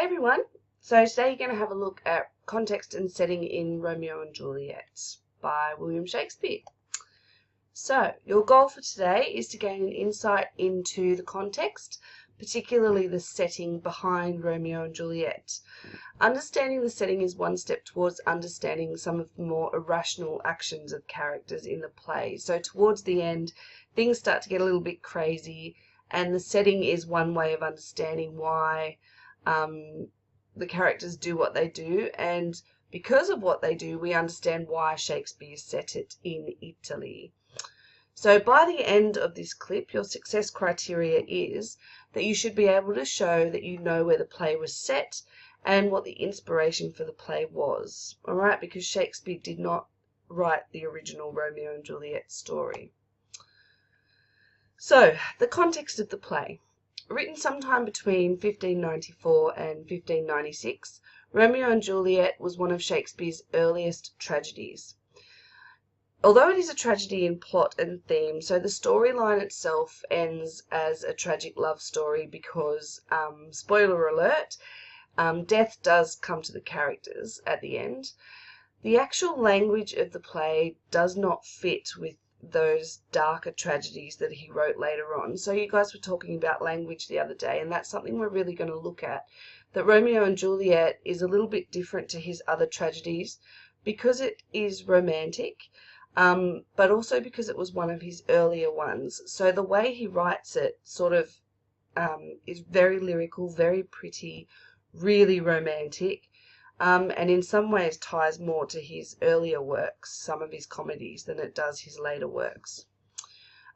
Hey everyone, so today you're going to have a look at context and setting in Romeo and Juliet by William Shakespeare. So your goal for today is to gain an insight into the context, particularly the setting behind Romeo and Juliet. Understanding the setting is one step towards understanding some of the more irrational actions of characters in the play. So towards the end, things start to get a little bit crazy, and the setting is one way of understanding why the characters do what they do, and because of what they do, we understand why Shakespeare set it in Italy. So by the end of this clip, your success criteria is that you should be able to show that you know where the play was set and what the inspiration for the play was. All right, because Shakespeare did not write the original Romeo and Juliet story. So, the context of the play. Written sometime between 1594 and 1596, Romeo and Juliet was one of Shakespeare's earliest tragedies. Although it is a tragedy in plot and theme, so the storyline itself ends as a tragic love story because, spoiler alert, death does come to the characters at the end. The actual language of the play does not fit with those darker tragedies that he wrote later on. So you guys were talking about language the other day, and that's something we're really going to look at. That Romeo and Juliet is a little bit different to his other tragedies because it is romantic, but also because it was one of his earlier ones. So the way he writes it sort of is very lyrical, very pretty, really romantic. And in some ways ties more to his earlier works, some of his comedies, than it does his later works.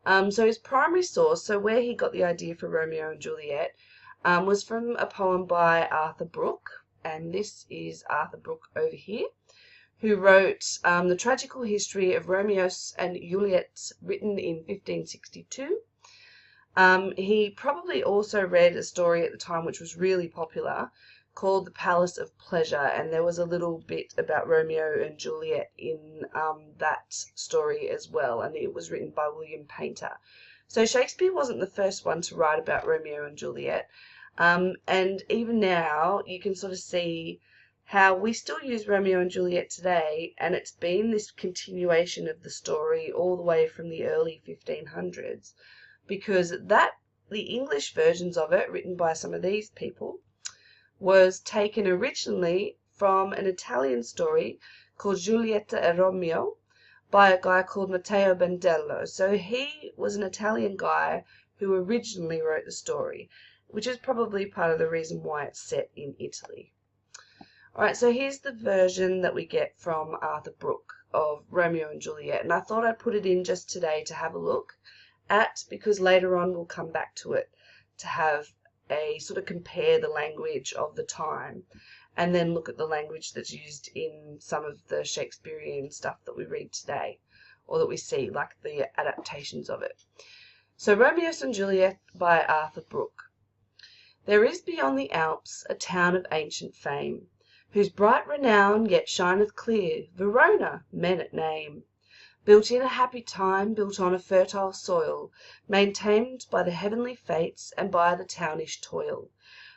So his primary source, so where he got the idea for Romeo and Juliet, was from a poem by Arthur Brooke, and this is Arthur Brooke over here, who wrote the tragical history of Romeo and Juliet, written in 1562. He probably also read a story at the time which was really popular, called The Palace of Pleasure, and there was a little bit about Romeo and Juliet in that story as well, and it was written by William Paynter. So Shakespeare wasn't the first one to write about Romeo and Juliet, and even now you can sort of see how we still use Romeo and Juliet today, and it's been this continuation of the story all the way from the early 1500s, because the English versions of it, written by some of these people, was taken originally from an Italian story called Juliet and Romeo by a guy called Matteo Bandello. So he was an Italian guy who originally wrote the story, which is probably part of the reason why it's set in Italy. Alright, so here's the version that we get from Arthur Brooke of Romeo and Juliet, and I thought I'd put it in just today to have a look at, because later on we'll come back to it to have a sort of compare the language of the time and then look at the language that's used in some of the Shakespearean stuff that we read today, or that we see, like the adaptations of it. So Romeo and Juliet by Arthur Brooke. There is beyond the Alps a town of ancient fame, whose bright renown yet shineth clear, Verona, men at name. Built in a happy time, built on a fertile soil, maintained by the heavenly fates and by the townish toil.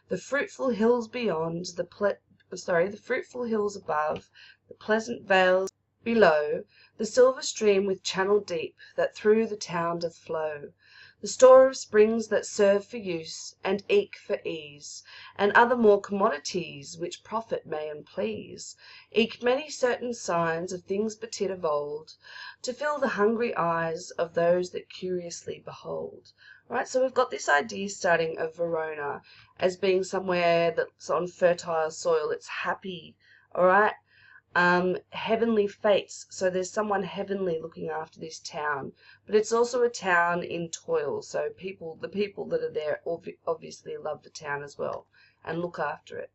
The fruitful hills beyond, the fruitful hills above, the pleasant vales below, the silver stream with channel deep that through the town doth flow. The store of springs that serve for use, and eke for ease, and other more commodities, which profit may and please, eke many certain signs of things betid of old, to fill the hungry eyes of those that curiously behold. Right, so we've got this idea starting of Verona as being somewhere that's on fertile soil, it's happy, alright? Heavenly fates, so there's someone heavenly looking after this town, but it's also a town in toil, so the people that are there obviously love the town as well and look after it.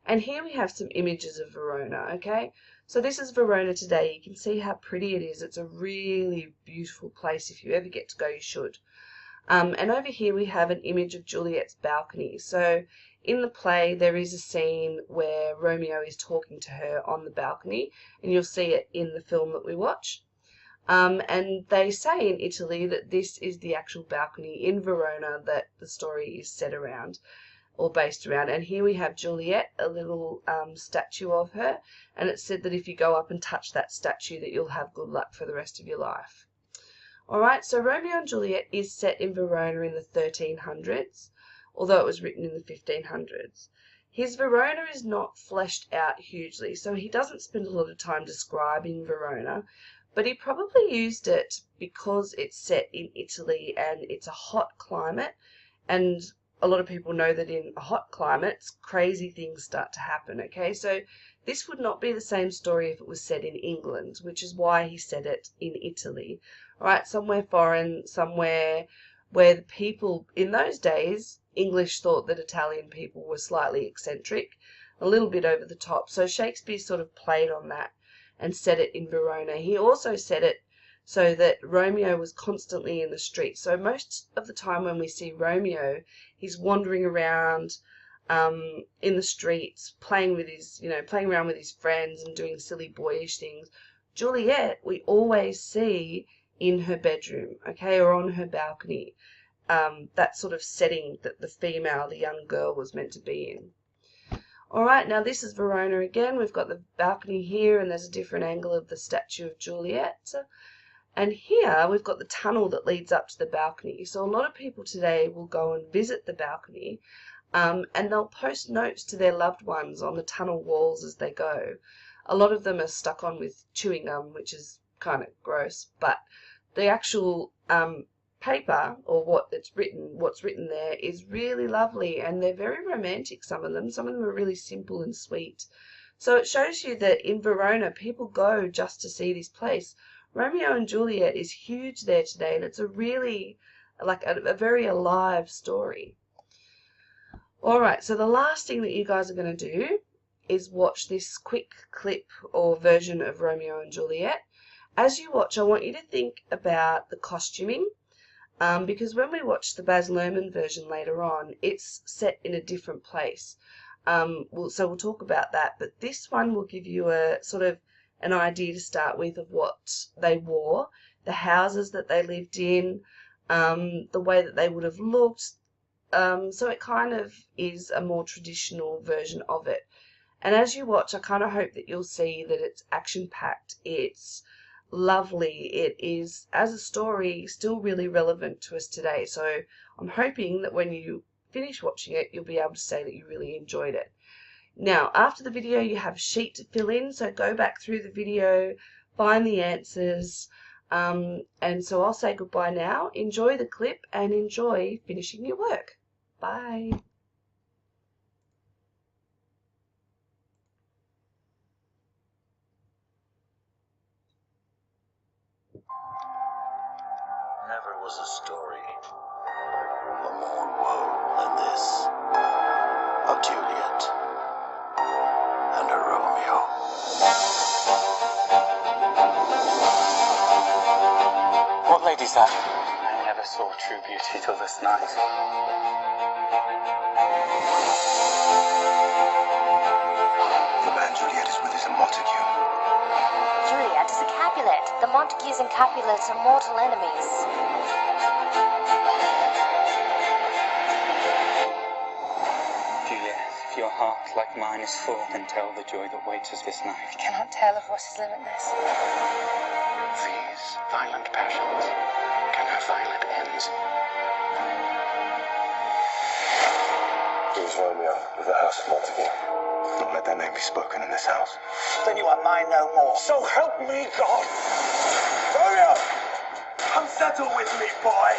And here we have some images of Verona, okay? So this is Verona today. You can see how pretty it is. It's a really beautiful place. If you ever get to go, you should. And over here we have an image of Juliet's balcony. So in the play there is a scene where Romeo is talking to her on the balcony, and you'll see it in the film that we watch. And they say in Italy that this is the actual balcony in Verona that the story is set around. or based around. And here we have Juliet, a little statue of her, and it's said that if you go up and touch that statue that you'll have good luck for the rest of your life. Alright, so Romeo and Juliet is set in Verona in the 1300s, although it was written in the 1500s. His Verona is not fleshed out hugely, so he doesn't spend a lot of time describing Verona, but he probably used it because it's set in Italy and it's a hot climate, and a lot of people know that in a hot climate, crazy things start to happen, okay? So this would not be the same story if it was set in England, which is why he said it in Italy, right? Somewhere foreign, somewhere where the people in those days, English thought that Italian people were slightly eccentric, a little bit over the top. So Shakespeare sort of played on that and set it in Verona. He also set it so that Romeo was constantly in the streets. So most of the time when we see Romeo, he's wandering around in the streets, playing around with his friends and doing silly boyish things. Juliet, we always see in her bedroom, okay, or on her balcony. That sort of setting that the young girl was meant to be in. Alright, now this is Verona again. We've got the balcony here and there's a different angle of the statue of Juliet. And here we've got the tunnel that leads up to the balcony. So a lot of people today will go and visit the balcony and they'll post notes to their loved ones on the tunnel walls as they go. A lot of them are stuck on with chewing gum, which is kind of gross, but the actual paper, or what's written there, is really lovely, and they're very romantic, some of them are really simple and sweet. So it shows you that in Verona people go just to see this place. Romeo and Juliet is huge there today, and it's a really a very alive story. Alright, so the last thing that you guys are going to do is watch this quick clip or version of Romeo and Juliet. As you watch, I want you to think about the costuming, because when we watch the Baz Luhrmann version later on, it's set in a different place. So we'll talk about that, but this one will give you a sort of an idea to start with of what they wore, the houses that they lived in, the way that they would have looked. So it kind of is a more traditional version of it. And as you watch, I kind of hope that you'll see that it's action-packed, it's lovely, it is, as a story, still really relevant to us today. So I'm hoping that when you finish watching it, you'll be able to say that you really enjoyed it. Now, after the video, you have a sheet to fill in, so go back through the video, find the answers, and so I'll say goodbye now. Enjoy the clip and enjoy finishing your work. Bye. Never was a story of more woe than this, of Juliet and her Romeo. What lady's that? I never saw true beauty till this night. The man Juliet is with is a Montague. Juliet is a Capulet. The Montagues and Capulets are mortal enemies. Juliet, if your heart, like mine, is full, then tell the joy that waits us this night. I cannot tell of what is limitless. These violent passions can have violent ends. He is Romeo of the house of Montague. Don't let that name be spoken in this house. Then you are mine no more. So help me God! Romeo! Come settle with me, boy!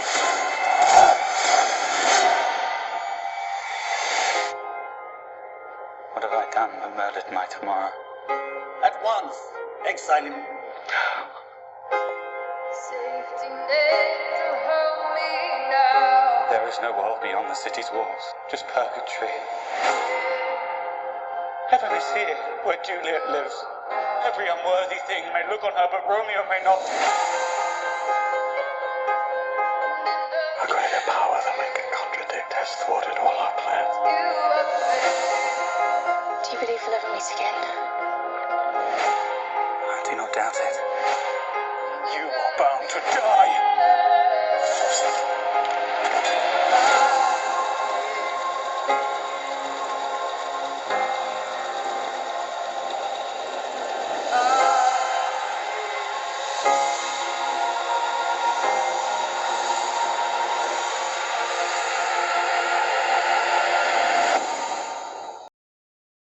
What have I done but murdered my tomorrow? At once, exile him. Safety net to hold me now. There is no world beyond the city's walls, just purgatory. Heaven is here, where Juliet lives. Every unworthy thing may look on her, but Romeo may not. A greater power than we can contradict has thwarted all our plans. Do you believe we'll ever meet again? I do not doubt it. You are bound to die.